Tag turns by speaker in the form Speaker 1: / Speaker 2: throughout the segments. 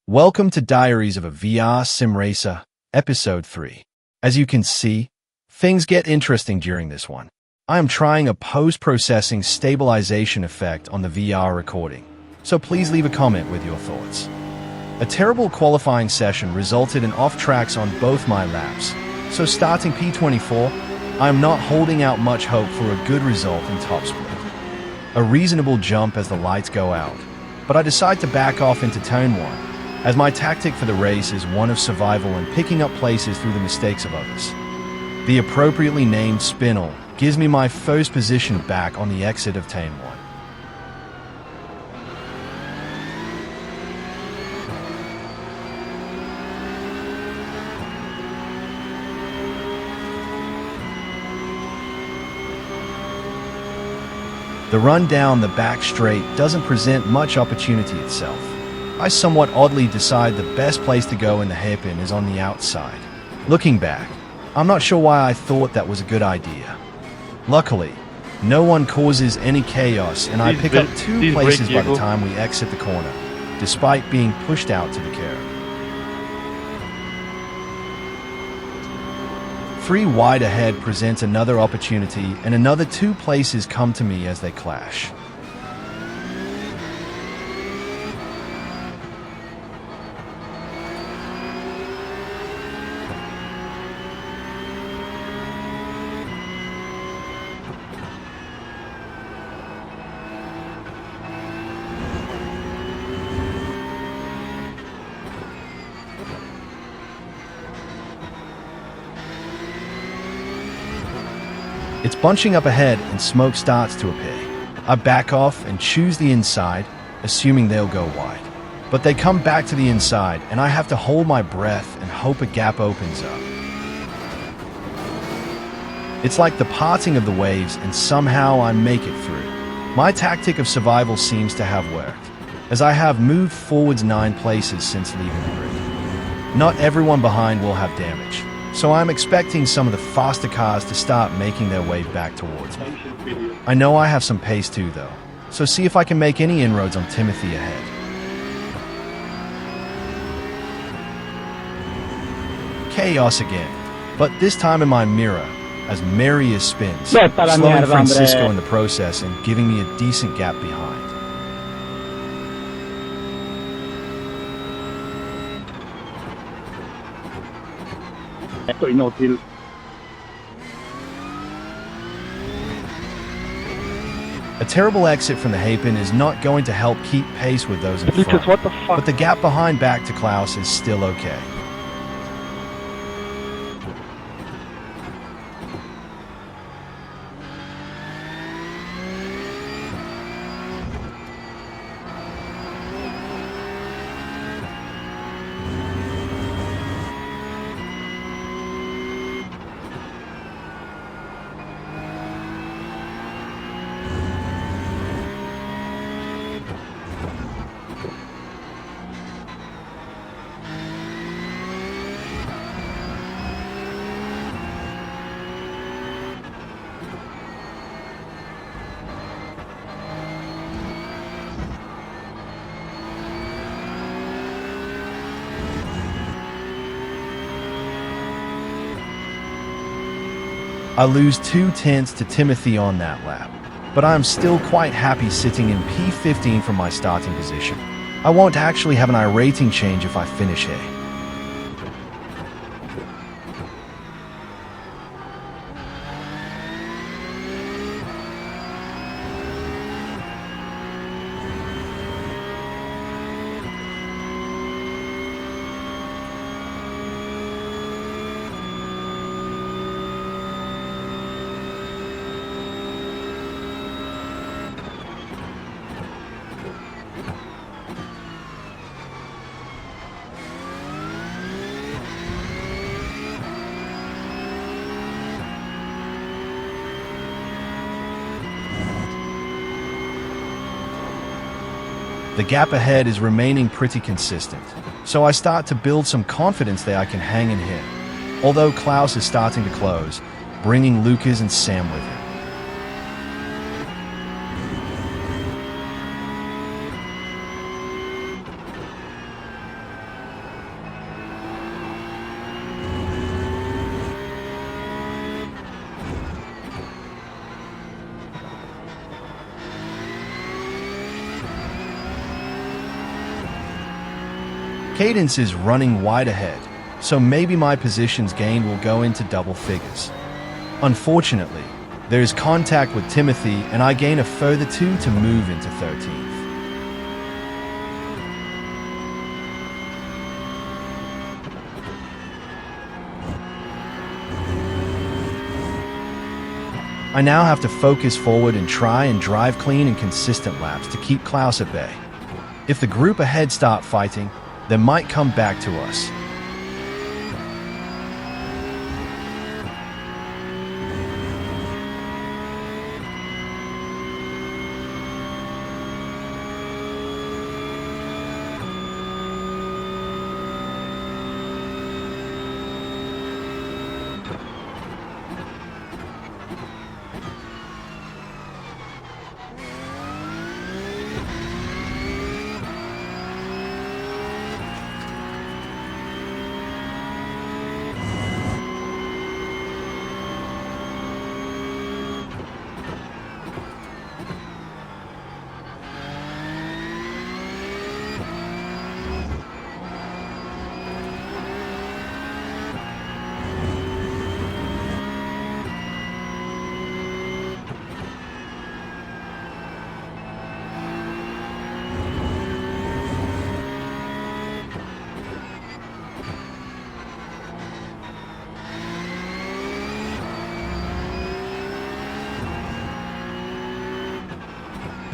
Speaker 1: Welcome to Diaries of a VR Simracer, Episode 3. As you can see, things get interesting during this one. I am trying a post-processing stabilisation effect on the VR recording, so please leave a comment with your thoughts. A terrible qualifying session resulted in off-tracks on both my laps, so starting P24, I am not holding out much hope for a good result in top split. A reasonable jump as the lights go out, but I decide to back off into turn 1, as my tactic for the race is one of survival and picking up places through the mistakes of others. The appropriately named spinel gives me my first position back on the exit of turn 1. The run down the back straight doesn't present much opportunity itself. I somewhat oddly decide the best place to go in the hairpin is on the outside. Looking back, I'm not sure why I thought that was a good idea. Luckily, no one causes any chaos and I pick up 2 places by the time we exit the corner, despite being pushed out to the curb. 3 wide ahead presents another opportunity and another 2 places come to me as they clash. It's bunching up ahead and smoke starts to appear. I back off and choose the inside, assuming they'll go wide. But they come back to the inside and I have to hold my breath and hope a gap opens up. It's like the parting of the waves and somehow I make it through. My tactic of survival seems to have worked, as I have moved forwards 9 places since leaving the grid. Not everyone behind will have damage, so I'm expecting some of the faster cars to start making their way back towards me. I know I have some pace too though, so see if I can make any inroads on Timothy ahead. Chaos again, but this time in my mirror, as merry as spins, slowing Francisco in the process and giving me a decent gap behind. A terrible exit from the hairpin is not going to help keep pace with those in front, but the gap behind back to Klaus is still okay. I lose 2 tenths to Timothy on that lap, but I am still quite happy sitting in P15 from my starting position. I won't actually have an iRacing change if I finish here. The gap ahead is remaining pretty consistent, so I start to build some confidence that I can hang in here, although Klaus is starting to close, bringing Lucas and Sam with him. Cadence is running wide ahead, so maybe my positions gained will go into double figures. Unfortunately, there is contact with Timothy and I gain a further 2 to move into 13th. I now have to focus forward and try and drive clean and consistent laps to keep Klaus at bay. If the group ahead start fighting, they might come back to us.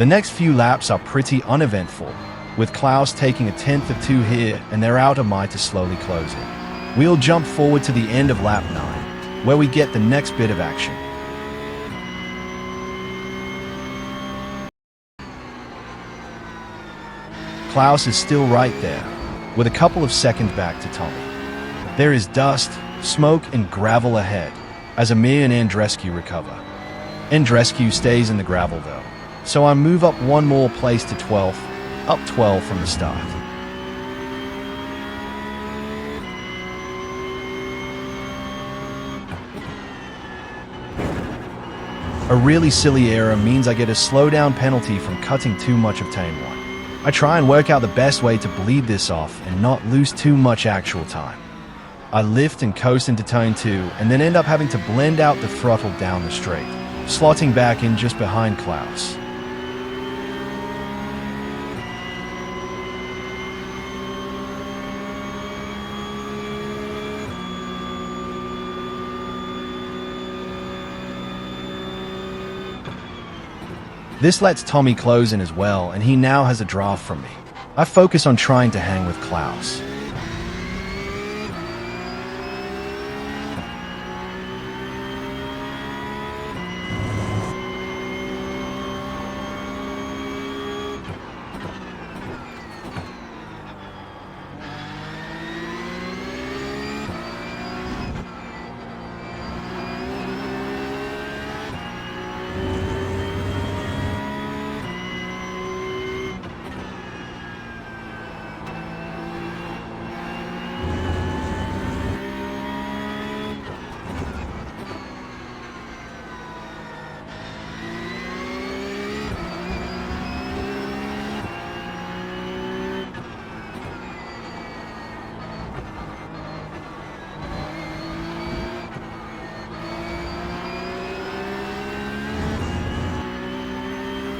Speaker 1: The next few laps are pretty uneventful, with Klaus taking a 10th of 2 here and they're out of my to slowly close it. We'll jump forward to the end of lap 9, where we get the next bit of action. Klaus is still right there, with a couple of seconds back to Tommy. There is dust, smoke, and gravel ahead, as Amir and Andrescu recover. Andrescu stays in the gravel though, so I move up one more place to 12th, up 12 from the start. A really silly error means I get a slowdown penalty from cutting too much of turn 1. I try and work out the best way to bleed this off and not lose too much actual time. I lift and coast into turn 2 and then end up having to blend out the throttle down the straight, slotting back in just behind Klaus. This lets Tommy close in as well, and he now has a draft from me. I focus on trying to hang with Klaus.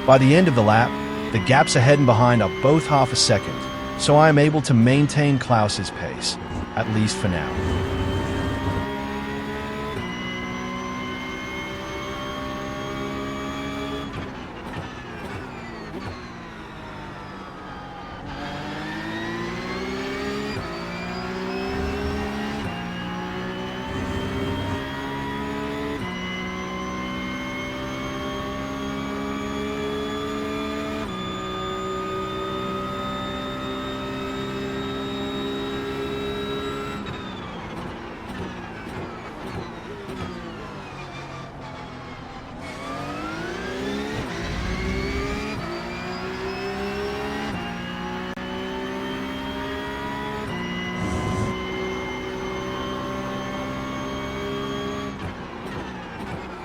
Speaker 1: By the end of the lap, the gaps ahead and behind are both half a second, so I am able to maintain Klaus's pace, at least for now.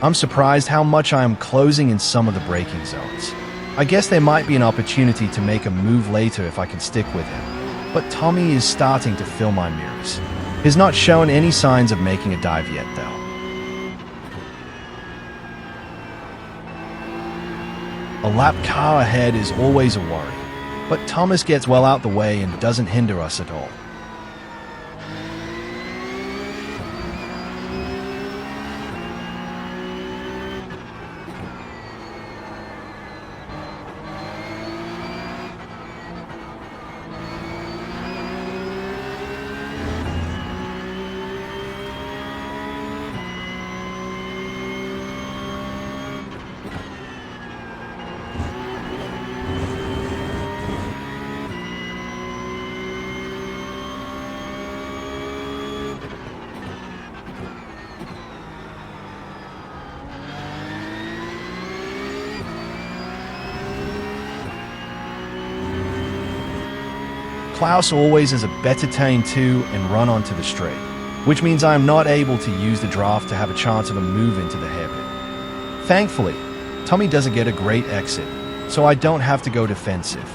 Speaker 1: I'm surprised how much I am closing in some of the braking zones. I guess there might be an opportunity to make a move later if I can stick with him. but Tommy is starting to fill my mirrors. He's not shown any signs of making a dive yet, though. A lap car ahead is always a worry, but Thomas gets well out the way and doesn't hinder us at all. Klaus always has a better turn 2 and run onto the straight, which means I am not able to use the draft to have a chance of a move into the hairpin. Thankfully, Tommy doesn't get a great exit, so I don't have to go defensive.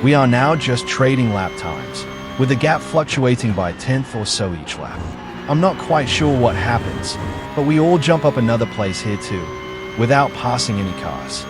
Speaker 1: We are now just trading lap times, with the gap fluctuating by a tenth or so each lap. I'm not quite sure what happens, but we all jump up another place here too, without passing any cars.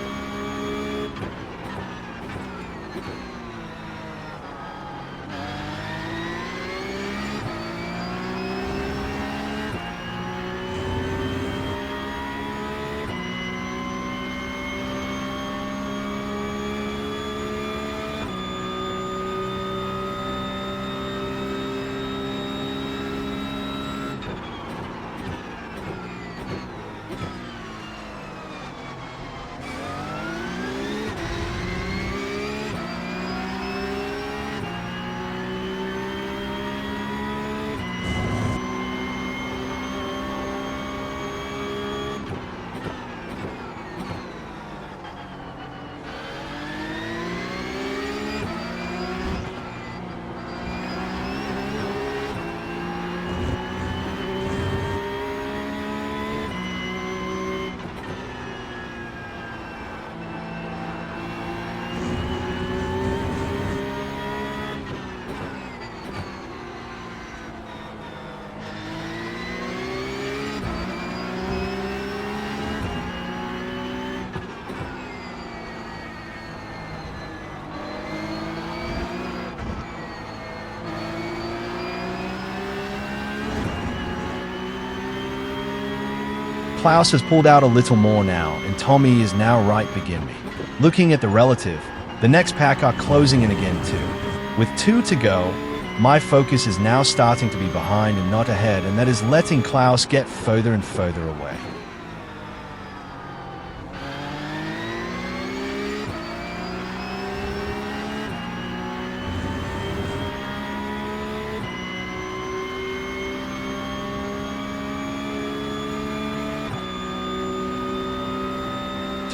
Speaker 1: Klaus has pulled out a little more now, and Tommy is now right behind me. Looking at the relative, the next pack are closing in again too. With 2 to go, my focus is now starting to be behind and not ahead, and that is letting Klaus get further and further away.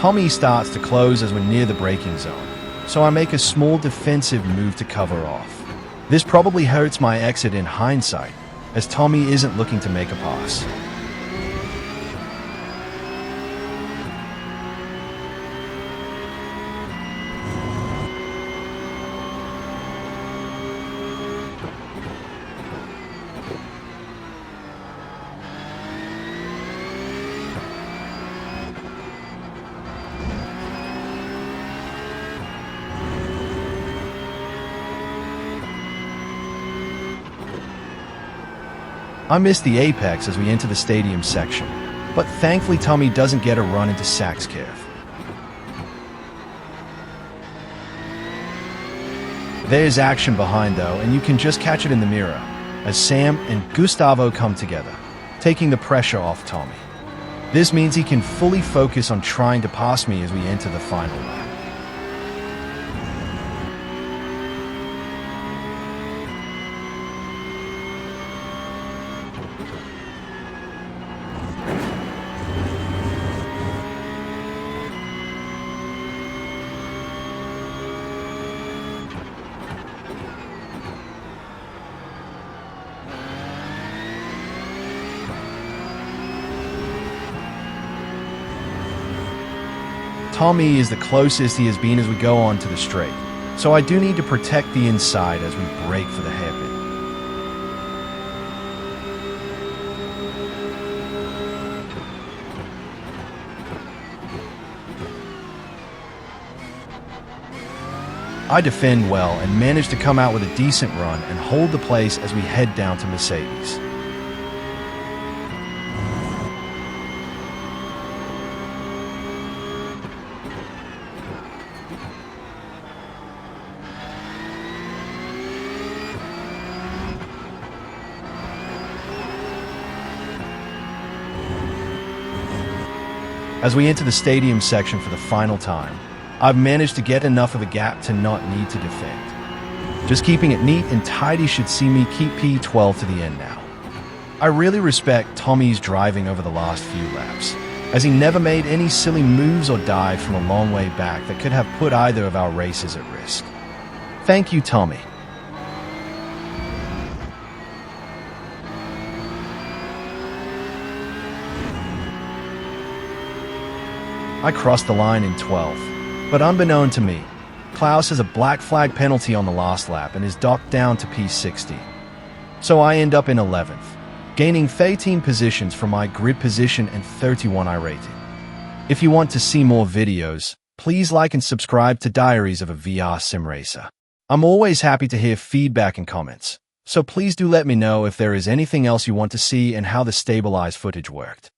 Speaker 1: Tommy starts to close as we're near the braking zone, so I make a small defensive move to cover off. This probably hurts my exit in hindsight, as Tommy isn't looking to make a pass. I missed the apex as we enter the stadium section, but thankfully Tommy doesn't get a run into Sack's curve. There's action behind though, and you can just catch it in the mirror, as Sam and Gustavo come together, taking the pressure off Tommy. This means he can fully focus on trying to pass me as we enter the final lap. Tommy is the closest he has been as we go on to the straight, so I do need to protect the inside as we brake for the hairpin. I defend well and manage to come out with a decent run and hold the place as we head down to Mercedes. As we enter the stadium section for the final time, I've managed to get enough of a gap to not need to defend. Just keeping it neat and tidy should see me keep P12 to the end now. I really respect Tommy's driving over the last few laps, as he never made any silly moves or dive from a long way back that could have put either of our races at risk. Thank you, Tommy. I crossed the line in 12th, but unbeknown to me, Klaus has a black flag penalty on the last lap and is docked down to P60. So I end up in 11th, gaining 13 positions from my grid position and 31 iRacing. If you want to see more videos, please like and subscribe to Diaries of a VR Simracer. I'm always happy to hear feedback and comments, so please do let me know if there is anything else you want to see and how the stabilized footage worked.